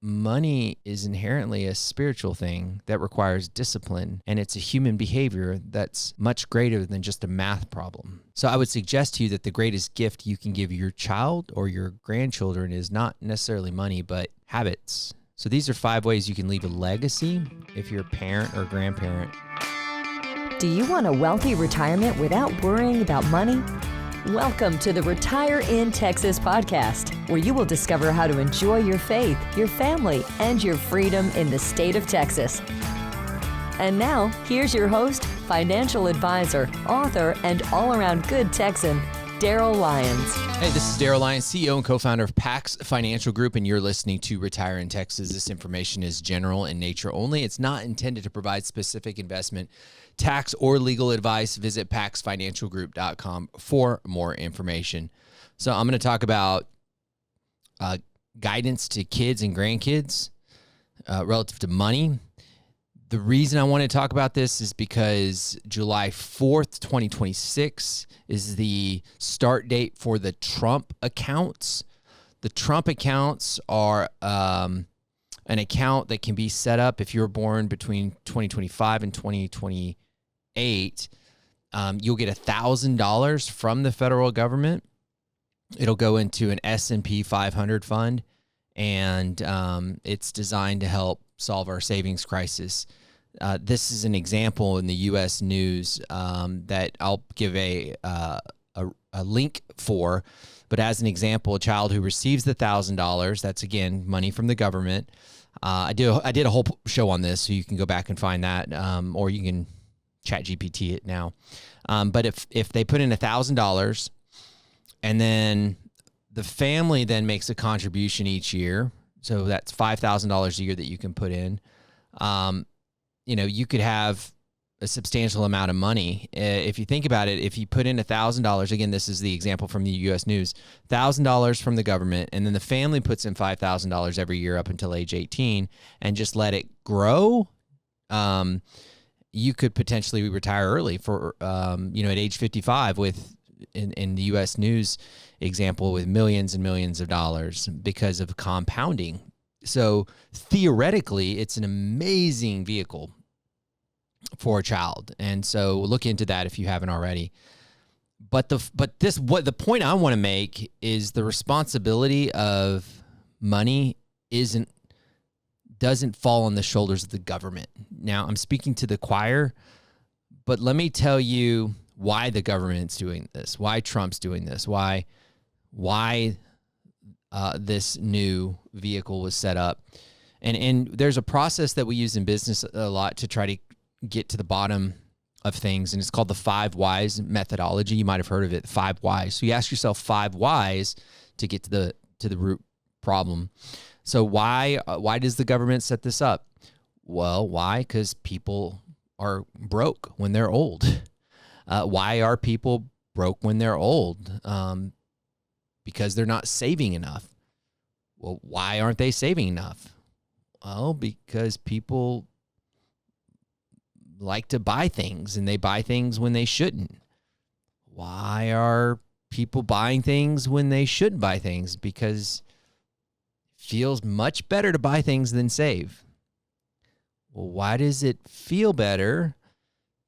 money is inherently a spiritual thing that requires discipline, and it's a human behavior that's much greater than just a math problem. So I would suggest to you that the greatest gift you can give your child or your grandchildren is not necessarily money, but habits. So these are 5 ways you can leave a legacy if you're a parent or grandparent. Do you want a wealthy retirement without worrying about money? Welcome to the Retire in Texas podcast, where you will discover how to enjoy your faith, your family, and your freedom in the state of Texas. And now, here's your host, financial advisor, author, and all-around good Texan, Darryl Lyons. Hey, this is Darryl Lyons, CEO and co-founder of Pax Financial Group, and you're listening to Retire in Texas. This information is general in nature only. It's not intended to provide specific investment, tax, or legal advice. Visit paxfinancialgroup.com for more information. So I'm going to talk about guidance to kids and grandkids relative to money. The reason I want to talk about this is because July 4th, 2026 is the start date for the Trump accounts. The Trump accounts are an account that can be set up if you were born between 2025 and 2028. You'll get $1,000 from the federal government. It'll go into an S&P 500 fund, and it's designed to help solve our savings crisis. This is an example in the U.S. news that I'll give a link for. But as an example, a child who receives the $1,000, that's again money from the government. I did a whole show on this, so you can go back and find that, or you can chat GPT it now. But if they put in $1,000, and then the family then makes a contribution each year, so that's $5,000 a year that you can put in. You could have a substantial amount of money. If you think about it, if you put in $1,000, again, this is the example from the U.S. News, $1,000 from the government, and then the family puts in $5,000 every year up until age 18 and just let it grow, you could potentially retire early for, at age 55 with, in the U.S. News example, with millions and millions of dollars because of compounding. So theoretically, it's an amazing vehicle for a child. And so look into that if you haven't already. But the point I want to make is the responsibility of money doesn't fall on the shoulders of the government. Now, I'm speaking to the choir, but let me tell you why the government's doing this, why Trump's doing this, why this new vehicle was set up. And there's a process that we use in business a lot to try to get to the bottom of things, and it's called the 5 whys methodology. You might have heard of it, 5 whys. So you ask yourself 5 whys to get to the root problem. So why does the government set this up? Well, why? Because people are broke when they're old. Why are people broke when they're old? Because they're not saving enough. Well, why aren't they saving enough? Well, because people like to buy things, and they buy things when they shouldn't. Why are people buying things when they shouldn't buy things? Because it feels much better to buy things than save. Well, why does it feel better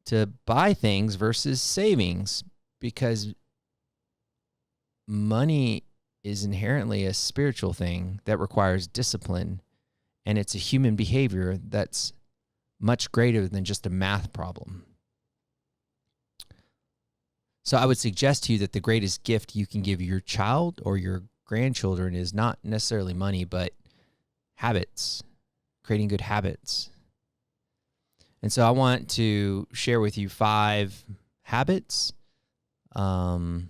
to buy things versus savings? Because money is inherently a spiritual thing that requires discipline, and it's a human behavior that's much greater than just a math problem. So I would suggest to you that the greatest gift you can give your child or your grandchildren is not necessarily money, but habits, creating good habits. And so I want to share with you 5 habits that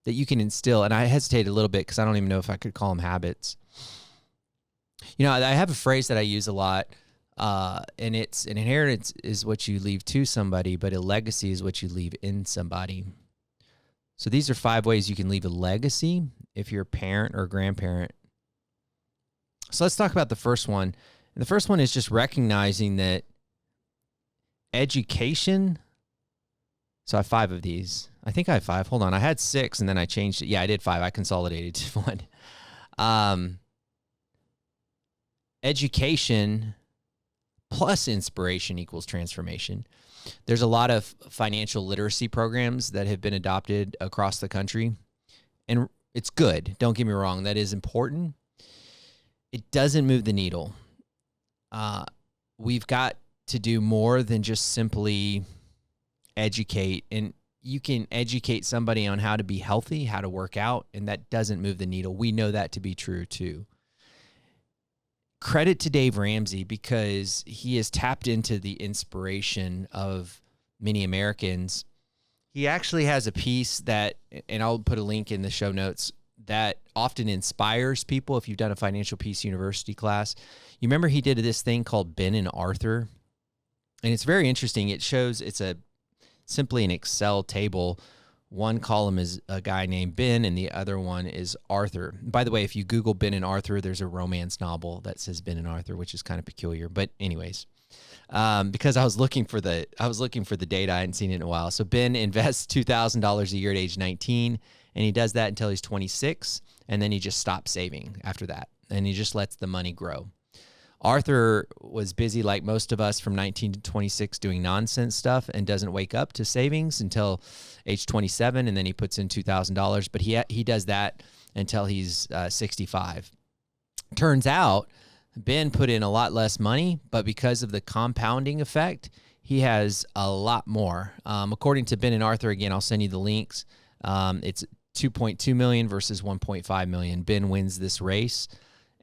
you can instill. And I hesitated a little bit because I don't even know if I could call them habits. I have a phrase that I use a lot, and it's an inheritance is what you leave to somebody, but a legacy is what you leave in somebody. So these are 5 ways you can leave a legacy if you're a parent or grandparent. So let's talk about the first one. And the first one is just recognizing that education. So I have 5 of these. I think I have 5. Hold on. I had 6 and then I changed it. Yeah, I did 5. I consolidated to 1. education plus inspiration equals transformation. There's a lot of financial literacy programs that have been adopted across the country, and it's good. Don't get me wrong. That is important. It doesn't move the needle. We've got to do more than just simply educate. And you can educate somebody on how to be healthy, how to work out, and that doesn't move the needle. We know that to be true too. Credit to Dave Ramsey, because he has tapped into the inspiration of many Americans. He actually has a piece that, and I'll put a link in the show notes, that often inspires people. If you've done a Financial Peace University class, you remember he did this thing called Ben and Arthur, and it's very interesting. It shows, it's simply an Excel table. One column is a guy named Ben, and the other one is Arthur. By the way, if you Google Ben and Arthur, there's a romance novel that says Ben and Arthur, which is kind of peculiar. But anyways, because I was looking for the data, I hadn't seen it in a while. So Ben invests $2,000 a year at age 19, and he does that until he's 26, and then he just stops saving after that, and he just lets the money grow. Arthur was busy like most of us from 19 to 26 doing nonsense stuff and doesn't wake up to savings until age 27, and then he puts in $2,000, but he does that until he's 65. Turns out Ben put in a lot less money, but because of the compounding effect, he has a lot more. According to Ben and Arthur, again, I'll send you the links. It's 2.2 million versus 1.5 million. Ben wins this race.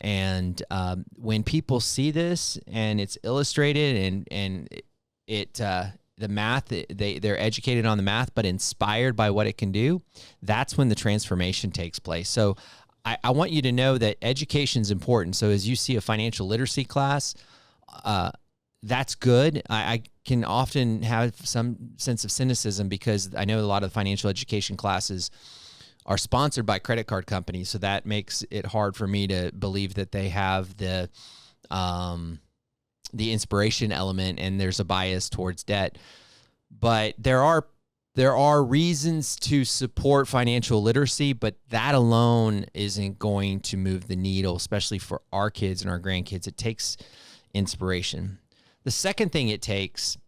And when people see this and it's illustrated and the math, they're educated on the math, but inspired by what it can do, that's when the transformation takes place. So I want you to know that education is important. So as you see a financial literacy class, that's good. I can often have some sense of cynicism because I know a lot of financial education classes are sponsored by credit card companies, so that makes it hard for me to believe that they have the inspiration element, and there's a bias towards debt. But there are reasons to support financial literacy, but that alone isn't going to move the needle, especially for our kids and our grandkids. It takes inspiration. The second thing it takes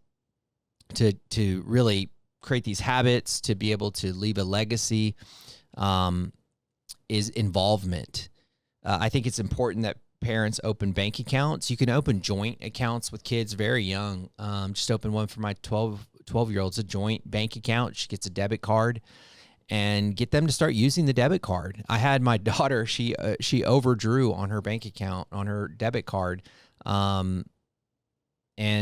to really create these habits, to be able to leave a legacy, is involvement. I think it's important that parents open bank accounts. You can open joint accounts with kids very young. Just open one for my 12-year-old. It's a joint bank account. She gets a debit card, and get them to start using the debit card. I had my daughter, she overdrew on her bank account, on her debit card. And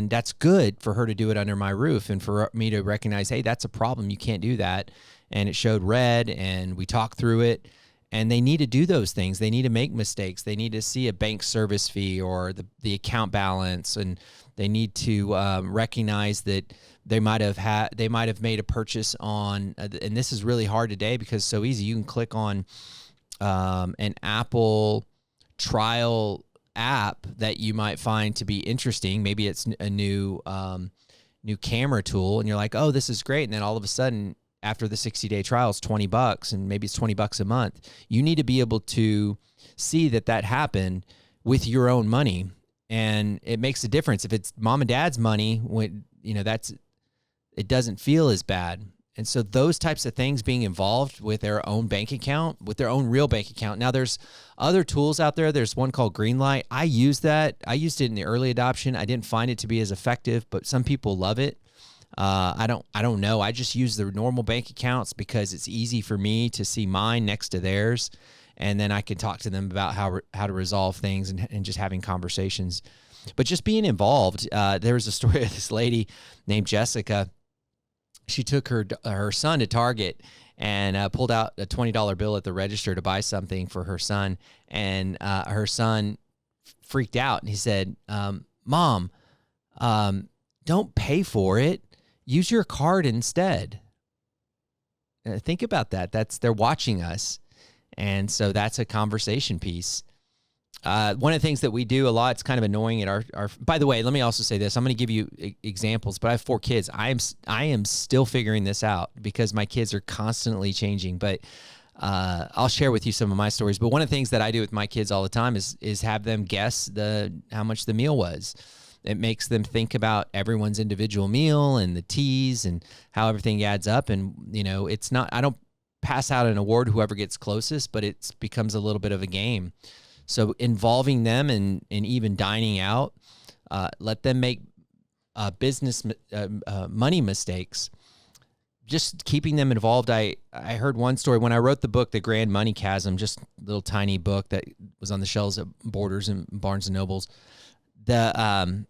that's good for her to do it under my roof and for me to recognize, hey, that's a problem. You can't do that. And it showed red, and we talked through it. And they need to do those things. They need to make mistakes. They need to see a bank service fee or the account balance, and they need to recognize that they might have made a purchase on. And this is really hard today because it's so easy. You can click on an Apple trial app that you might find to be interesting. Maybe it's a new camera tool, and you're like, oh, this is great. And then all of a sudden, after the 60-day trial, it's $20, and maybe it's $20 a month. You need to be able to see that happened with your own money, and it makes a difference. If it's mom and dad's money, it doesn't feel as bad. And so those types of things, being involved with their own bank account, with their own real bank account. Now, there's other tools out there. There's one called Greenlight. I use that. I used it in the early adoption. I didn't find it to be as effective, but some people love it. I don't know. I just use the normal bank accounts because it's easy for me to see mine next to theirs, and then I can talk to them about how to resolve things and just having conversations. But just being involved. There was a story of this lady named Jessica. She took her son to Target and pulled out a $20 bill at the register to buy something for her son, and her son freaked out, and he said, "Mom, don't pay for it. Use your card instead." Think about that. They're watching us. And so that's a conversation piece. One of the things that we do a lot, it's kind of annoying at our by the way, let me also say this. I'm going to give you examples, but I have 4 kids. I am still figuring this out because my kids are constantly changing. But I'll share with you some of my stories. But one of the things that I do with my kids all the time is have them guess how much the meal was. It makes them think about everyone's individual meal and the teas and how everything adds up. And, it's not, I don't pass out an award whoever gets closest, but it becomes a little bit of a game. So involving them in even dining out, let them make business money mistakes. Just keeping them involved. I heard one story when I wrote the book, The Grand Money Chasm, just a little tiny book that was on the shelves at Borders and Barnes and Nobles. The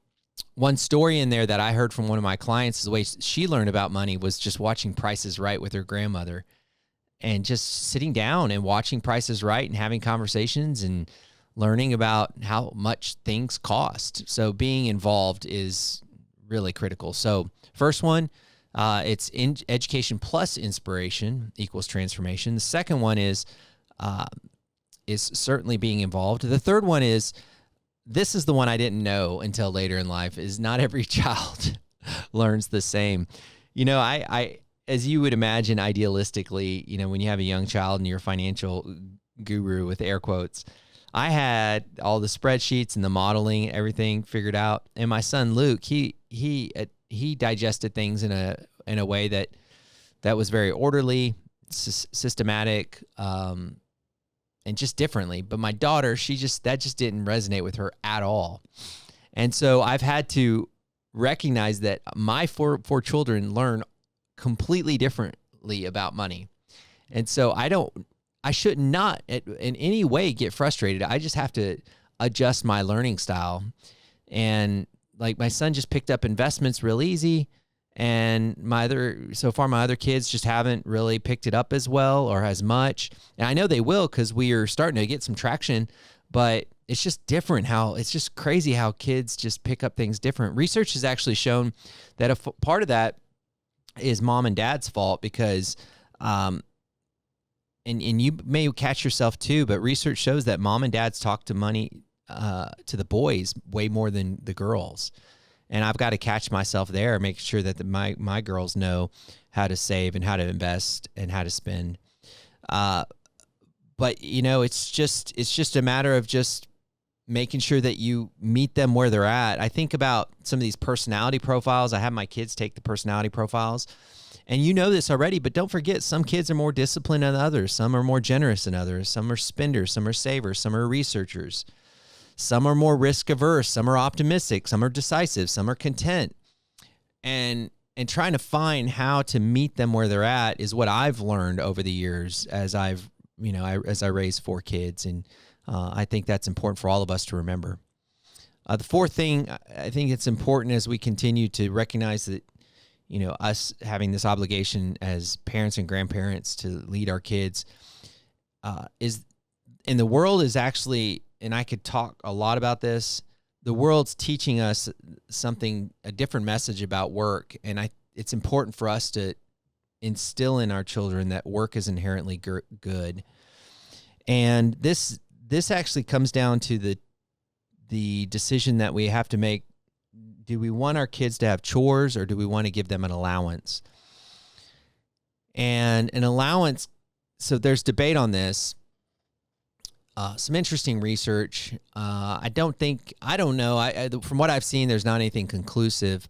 one story in there that I heard from one of my clients, the way she learned about money was just watching Price is Right with her grandmother, and just sitting down and watching Price is Right and having conversations and learning about how much things cost. So being involved is really critical. So first one, it's education plus inspiration equals transformation. The second one is certainly being involved. The third one is, this is the one I didn't know until later in life, is not every child learns the same. I as you would imagine, idealistically, when you have a young child and you're a financial guru with air quotes, I had all the spreadsheets and the modeling, everything figured out. And my son Luke, he digested things in a way that was very orderly, systematic, and just differently. But my daughter, that just didn't resonate with her at all. And so I've had to recognize that my four children learn completely differently about money. And so I should not in any way get frustrated. I just have to adjust my learning style. And like my son just picked up investments real easy. And my other kids just haven't really picked it up as well or as much. And I know they will, because we are starting to get some traction, but it's just different it's just crazy how kids just pick up things different. Research has actually shown that a part of that is mom and dad's fault, because, and you may catch yourself too, but research shows that mom and dads talk to money, to the boys way more than the girls. And I've got to catch myself there, make sure that my girls know how to save and how to invest and how to spend. But it's just a matter of just making sure that you meet them where they're at. I think about some of these personality profiles. I have my kids take the personality profiles, and you know this already, but don't forget, some kids are more disciplined than others. Some are more generous than others. Some are spenders. Some are savers. Some are researchers. Some are more risk averse. Some are optimistic. Some are decisive. Some are content. And trying to find how to meet them where they're at is what I've learned over the years as I raised 4 kids. And I think that's important for all of us to remember. The fourth thing, I think it's important as we continue to recognize that, us having this obligation as parents and grandparents to lead our kids, is in the world is actually, and I could talk a lot about this, the world's teaching us a different message about work. And it's important for us to instill in our children that work is inherently good. And this actually comes down to the decision that we have to make. Do we want our kids to have chores, or do we want to give them an allowance? And an allowance, so there's debate on this. Some interesting research. I don't know. From what I've seen, there's not anything conclusive.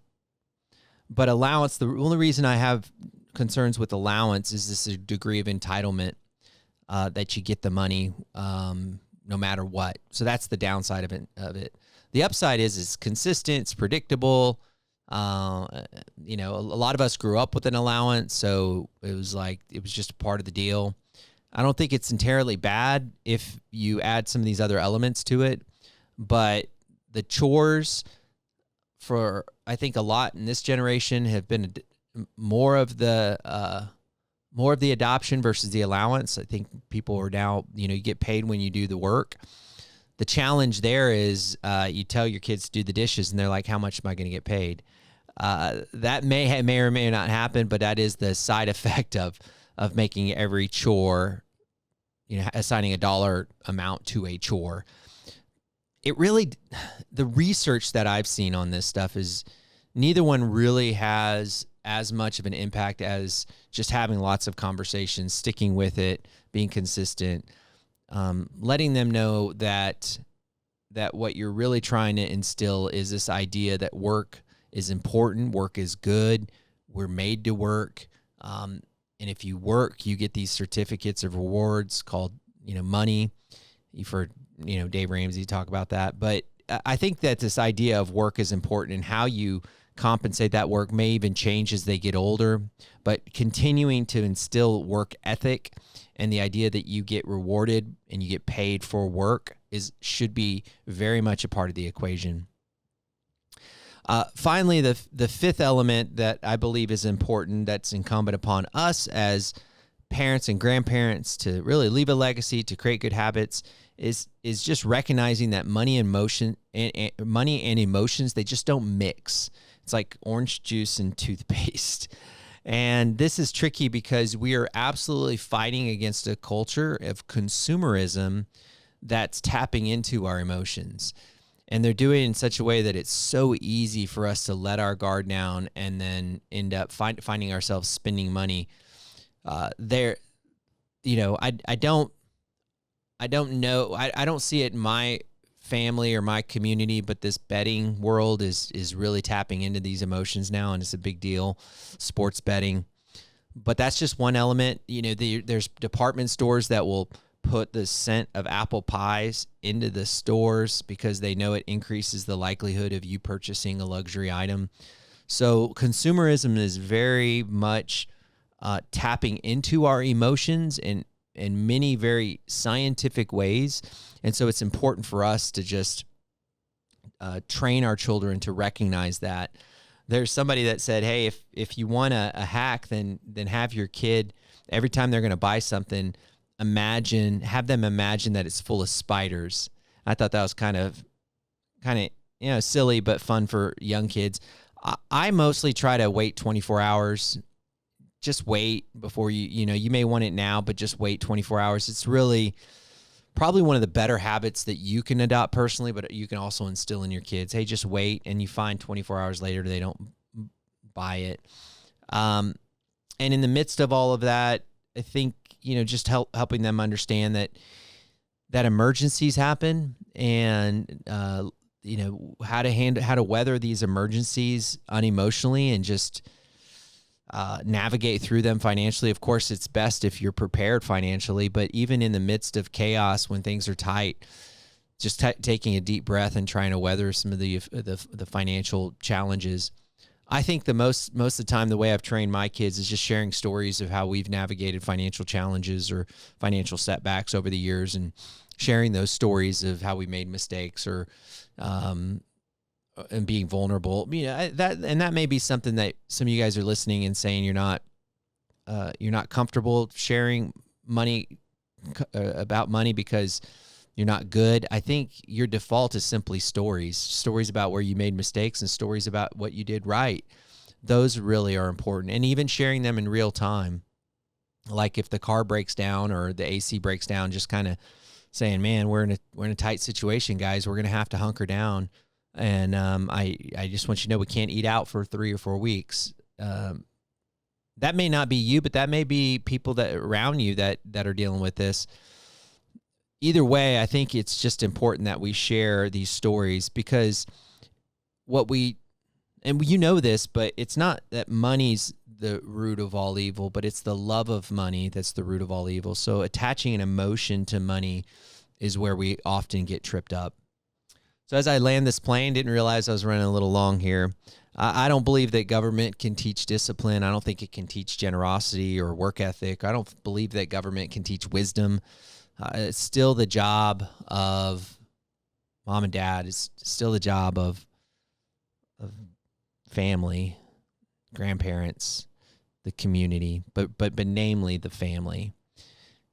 But allowance, the only reason I have concerns with allowance is this degree of entitlement, that you get the money no matter what. So that's the downside of it. The upside is it's consistent, it's predictable. A lot of us grew up with an allowance, so it was just a part of the deal. I don't think it's entirely bad if you add some of these other elements to it, but the chores I think a lot in this generation have been more of the adoption versus the allowance. I think people are now, you get paid when you do the work. The challenge there is you tell your kids to do the dishes, and they're like, how much am I going to get paid? That may or may not happen, but that is the side effect of making every chore, assigning a dollar amount to a chore. The research that I've seen on this stuff is neither one really has as much of an impact as just having lots of conversations, sticking with it, being consistent, letting them know that what you're really trying to instill is this idea that work is important, work is good, we're made to work, and if you work, you get these certificates of rewards called, money. You've heard, Dave Ramsey talk about that, but I think that this idea of work is important, and how you compensate that work may even change as they get older, but continuing to instill work ethic and the idea that you get rewarded and you get paid for work should be very much a part of the equation. Finally, the fifth element that I believe is important, that's incumbent upon us as parents and grandparents to really leave a legacy, to create good habits, is just recognizing that money and emotions, they just don't mix. It's like orange juice and toothpaste. And this is tricky because we are absolutely fighting against a culture of consumerism that's tapping into our emotions. And they're doing it in such a way that it's so easy for us to let our guard down and then end up finding ourselves spending money. I don't know. I don't see it in my family or my community, but this betting world is really tapping into these emotions now, and it's a big deal. Sports betting, but that's just one element. There's department stores that will put the scent of apple pies into the stores because they know it increases the likelihood of you purchasing a luxury item. So consumerism is very much tapping into our emotions in many very scientific ways. And so it's important for us to just train our children to recognize that. There's somebody that said, hey, if you want a hack, then have your kid, every time they're going to buy something, have them imagine that it's full of spiders. I thought that was kind of silly, but fun for young kids. I mostly try to wait 24 hours. Just wait before you may want it now, but just wait 24 hours. It's really probably one of the better habits that you can adopt personally, but you can also instill in your kids. Hey, just wait, and you find 24 hours later they don't buy it. And in the midst of all of that, I think, just helping them understand that emergencies happen, and how to weather these emergencies unemotionally and just navigate through them financially. Of course, it's best if you're prepared financially, but even in the midst of chaos, when things are tight, just taking a deep breath and trying to weather some of the financial challenges. I think most of the time, the way I've trained my kids is just sharing stories of how we've navigated financial challenges or financial setbacks over the years, and sharing those stories of how we made mistakes or and being vulnerable. That may be something that some of you guys are listening and saying you're not comfortable sharing about money because you're not good. I think your default is simply stories about where you made mistakes and stories about what you did right. Those really are important. And even sharing them in real time. Like if the car breaks down or the AC breaks down, just kind of saying, man, we're in a tight situation, guys. We're going to have to hunker down. And I just want you to know we can't eat out for 3 or 4 weeks. That may not be you, but that may be people that around you that are dealing with this. Either way, I think it's just important that we share these stories, because this, but it's not that money's the root of all evil, but it's the love of money that's the root of all evil. So attaching an emotion to money is where we often get tripped up. So as I land this plane, didn't realize I was running a little long here. I don't believe that government can teach discipline. I don't think it can teach generosity or work ethic. I don't believe that government can teach wisdom. It's still the job of mom and dad. It's still the job of family, grandparents, the community, but namely the family.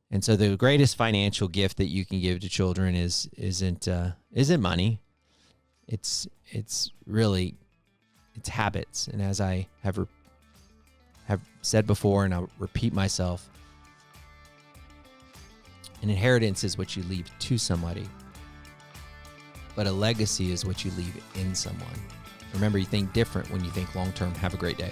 And so the greatest financial gift that you can give to children isn't money. It's really habits. And as I have said before, and I'll repeat myself, an inheritance is what you leave to somebody, but a legacy is what you leave in someone. Remember, you think different when you think long-term. Have a great day.